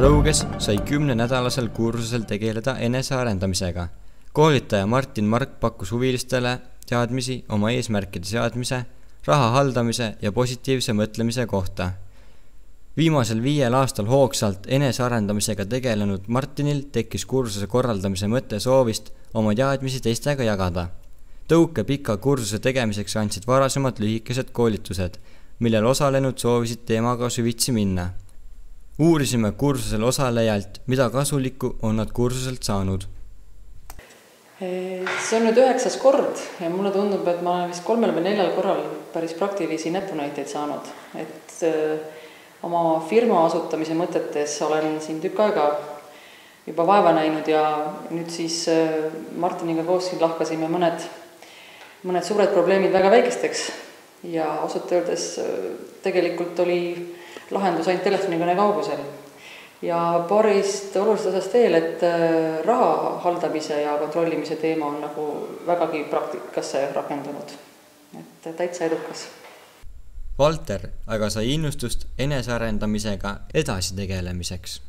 Rõuges sai 10-nädalasel kursusel tegeleda enesearendamisega. Koolitaja Martin Mark pakkus huvilistele teadmisi oma eesmärkide seadmise, raha haldamise ja positiivse mõtlemise kohta. Viimasel 5 aastal hoogsalt enesearendamisega tegelenud Martinil tekkis kursuse korraldamise mõte soovist oma teadmisi teistega jagada. Tõuke pika kursuse tegemiseks andsid varasemad lühikesed koolitused, millel osalenud soovisid teemaga süvitsi minna. Uurisime kursusel osalejalt, mida kasulikku on nad kursuselt saanud. See on nüüd 9. kord ja mulle tundub, et ma olen vist 3 või 4 korral päris praktilisi näpunäiteid saanud. Oma firma asutamise mõtetes olen siin tükk aega juba vaeva näinud ja nüüd siis Martiniga koos siin lahkasime mõned suured probleemid väga väikesteks ja ausalt öeldes tegelikult oli lahendus ainult telefonikõne kaugusel. Ja paarist olulisest asjast veel, et raha haldamise ja kontrollimise teema on nagu vägagi praktikasse rakendunud. Et täitsa edukas. Valter aga sai innustust enesearendamisega edasi tegelemiseks.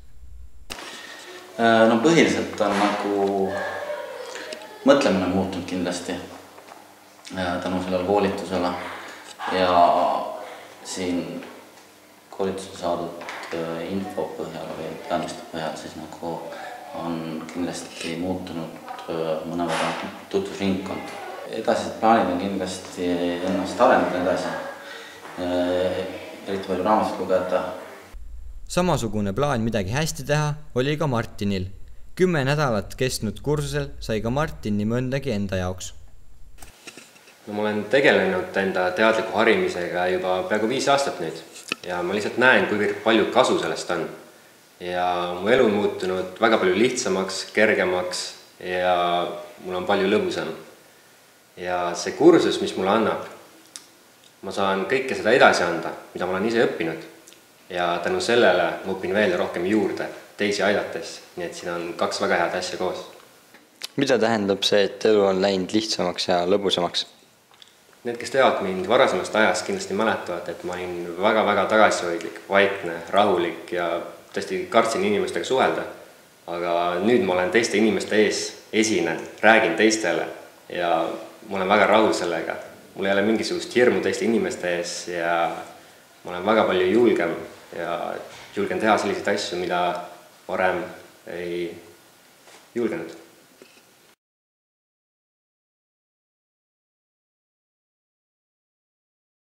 Põhiliselt on nagu mõtlemine muutunud kindlasti tänu sellele koolitusele ja siin koolitusel saadud info põhjal või teadmiste põhjal siis nagu on kindlasti muutunud mõnevõrra tutvusringkond. Edasised plaanid on kindlasti ennast arendada edasi, eriti palju raamatut lugeda. Samasugune plaan midagi hästi teha oli ka Martinil. 10 nädalat kestnud kursusel sai ka Martin nii mõndagi enda jaoks. Ma olen tegelenud enda teadliku harimisega juba peaaegu 5 aastat nüüd ja ma lihtsalt näen, kui palju kasu sellest on. Ja mu elu on muutunud väga palju lihtsamaks, kergemaks ja mul on palju lõbusam. Ja see kursus, mis mulle annab, ma saan kõike seda edasi anda, mida ma olen ise õppinud. Ja tänu sellele ma õpin veel rohkem juurde teisi aidates, nii et siin on 2 väga head asja koos. Mida tähendab see, et elu on läinud lihtsamaks ja lõbusamaks? Need, kes teavad mind varasemast ajast, kindlasti mäletavad, et ma olin väga-väga tagasihoidlik, vaikne, rahulik ja tõesti kartsin inimestega suhelda. Aga nüüd ma olen teiste inimeste ees, esinen, räägin teistele ja ma olen väga rahul sellega. Mul ei ole mingisugust hirmu teiste inimeste ees ja ma olen väga palju julgem ja julgen teha selliseid asju, mida varem ei julgenud.